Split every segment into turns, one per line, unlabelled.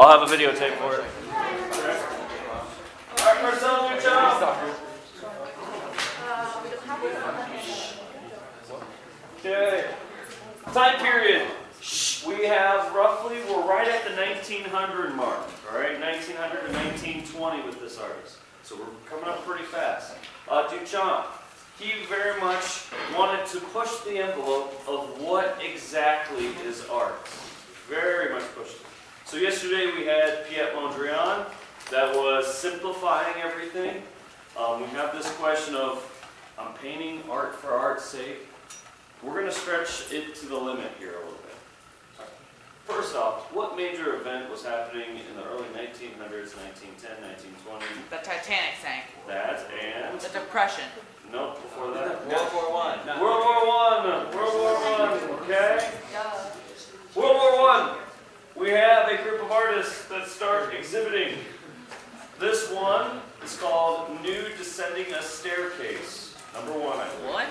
I'll have a videotape for it. All right, Marcel Duchamp. Okay. Time period. We have roughly, we're right at the 1900 mark. All right, 1900 to 1920 with this artist. So we're coming up pretty fast. Duchamp, he very much wanted to push the envelope of what exactly is art. Very much pushed it. So yesterday we had Piet Mondrian that was simplifying everything. We have this question of, I'm painting art for art's sake. We're going to stretch it to the limit here a little bit. First off, what major event was happening in the early 1900s, 1910, 1920?
The Titanic sank.
That and...
The Depression.
Nope, before that.
World War I.
World War I. World War I. Okay. World War I. We have a group of artists that start exhibiting. This one is called Nude Descending a Staircase. Number one.
What?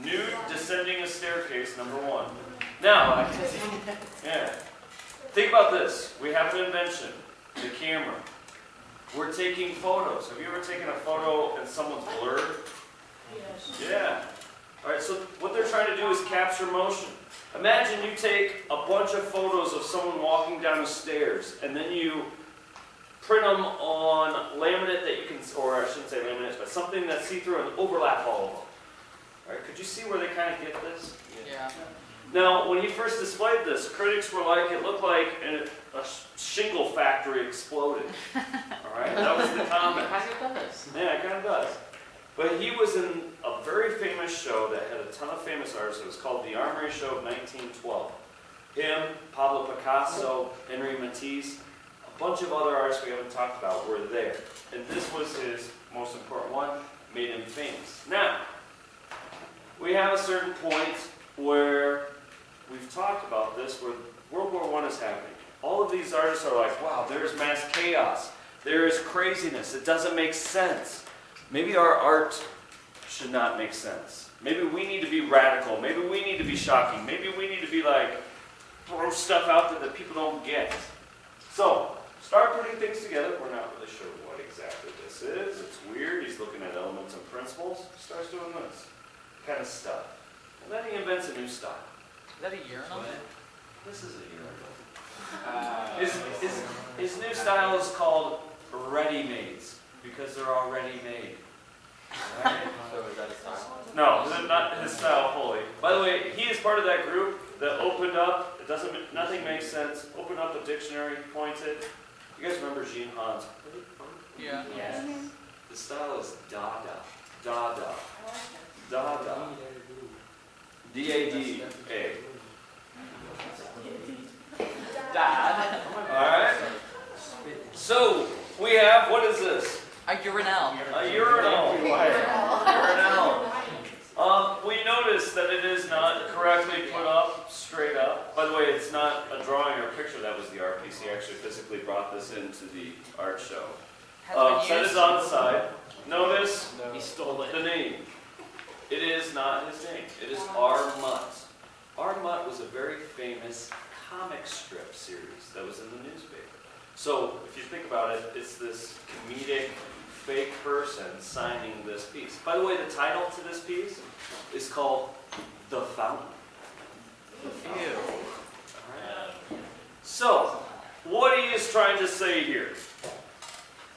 Nude Descending a Staircase. Number one. Now, yeah. Think about this. We have an invention, the camera. We're taking photos. Have you ever taken a photo and someone's blurred? Yes. Yeah. All right, so what they're trying to do is capture motion. Imagine you take a bunch of photos of someone walking down the stairs, and then you print them on laminate that you can, or I shouldn't say laminate, but something that's see-through and overlap all of them. All right, could you see where they kind of get this?
Yeah.
Now, when he first displayed this, critics were like, it looked like a shingle factory exploded. All right, that was the comment.
It kind of does.
Yeah, it kind of does. But he was in a very famous show that had a ton of famous artists. It was called the Armory Show of 1912. Him, Pablo Picasso, Henri Matisse, a bunch of other artists we haven't talked about were there. And this was his most important one, made him famous. Now, we have a certain point where we've talked about this, where World War I is happening. All of these artists are like, wow, there's mass chaos. There is craziness. It doesn't make sense. Maybe our art should not make sense. Maybe we need to be radical. Maybe we need to be shocking. Maybe we need to be like, throw stuff out there that people don't get. So, start putting things together. We're not really sure what exactly this is. It's weird. He's looking at elements and principles. Starts doing this kind of stuff. And then he invents a new style.
Is that a urinal?
This is a urinal. His new style is called ready-mades, because they're already made. Right?
So is that a style?
No, this is not his style fully. By the way, he is part of that group that opened up, nothing makes sense, opened up a dictionary, pointed. You guys remember Jean Hans?
Yeah.
Yes. The style is Dada. Dada. Dada. D-A-D-A.
Dad.
Alright. So, we have, what is this?
A urinal.
A urinal. Urinal. We notice that it is not correctly put up, straight up. By the way, it's not a drawing or a picture. That was the art piece. He actually physically brought this into the art show. Set is on the side. Notice
He stole it.
the name. It is not his name. It is R. Mutt. R. Mutt was a very famous comic strip series that was in the newspaper. So, if you think about it, it's this comedic, fake person signing this piece. By the way, the title to this piece is called The Fountain. The Fountain.
Ew.
Alright. So, what he is trying to say here,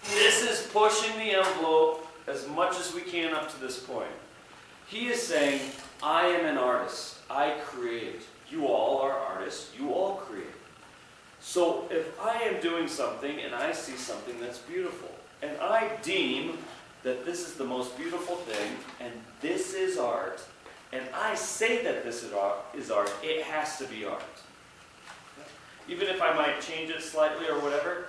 this is pushing the envelope as much as we can up to this point. He is saying, I am an artist. I create. You all are artists. You all create. So if I am doing something and I see something that's beautiful, and I deem that this is the most beautiful thing, and this is art, and I say that this is art, it has to be art. Even if I might change it slightly or whatever,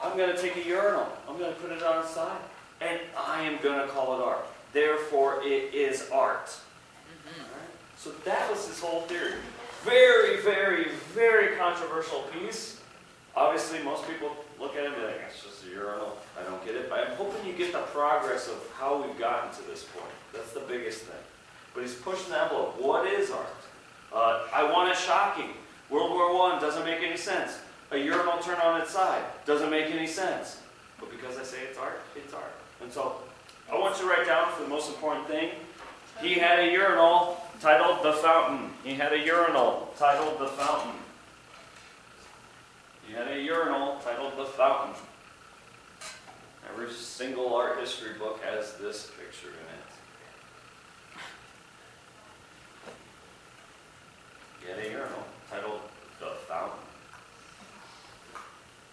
I'm going to take a urinal. I'm going to put it on the side, and I am going to call it art. Therefore, it is art. Right? So that was his whole theory. Very, very, very controversial piece. Obviously, most people look at it and be like, it's just a urinal. I don't get it. But I'm hoping you get the progress of how we've gotten to this point. That's the biggest thing. But he's pushing the envelope. What is art? I want it shocking. World War I doesn't make any sense. a urinal turn on its side. Doesn't make any sense. But because I say it's art, it's art. And so I want you to write down for the most important thing. He had a urinal titled The Fountain. He had a urinal titled The Fountain. He had a urinal titled The Fountain. Every single art history book has this picture in it. He had a urinal titled The Fountain.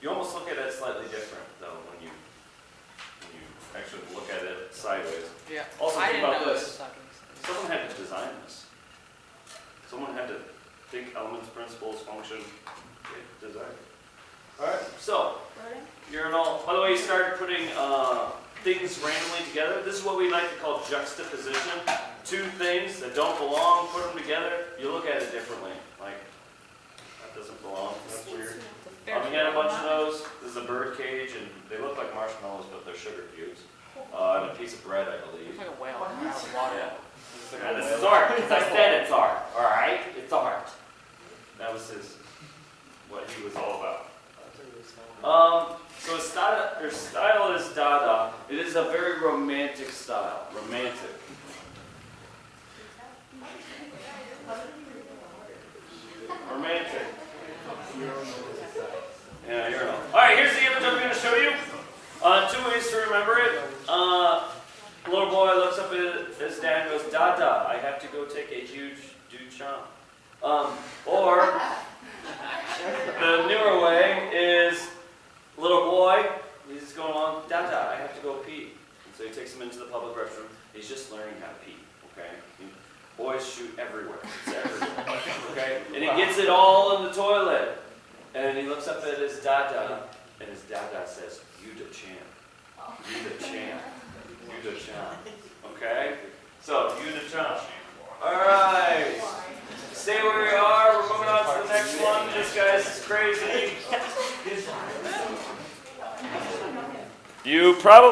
You almost look at it slightly different, though, when you actually look at it sideways.
Yeah.
Also,
I
think
didn't
about
know it
this.
was talking.
Someone had to design this. Someone had to think elements, principles, function, design. Alright, so, urinal. By the way, you started putting things randomly together. This is what we like to call juxtaposition. Two things that don't belong, put them together, you look at it differently. Like, that doesn't belong, that's weird. We had a bunch of those. This is a bird cage, and they look like marshmallows, but they're sugar cubes. And a piece of bread, I believe.
It's like a whale coming out of the water.
Yeah, this is art. As I said, it's art. All right, it's art. That was what he was all about. So his style is Dada. It is a very romantic style. Romantic. Romantic. Yeah, urinal. All right, here's the image I'm going to show you. Two ways to remember it. Little boy looks up at his dad and goes, Dada, I have to go take a huge Duchamp. Or the newer way is little boy, he's going along, Dada, I have to go pee. And so he takes him into the public restroom. He's just learning how to pee, okay? Boys shoot everywhere. It's everywhere, okay? And he gets it all in the toilet. And he looks up at his Dada, and his Dada says, you Duchamp. You Duchamp. You Duchamp. Okay? So, you Duchamp. Alright. Stay where you are. We're moving on to the next one. This guy's crazy. You probably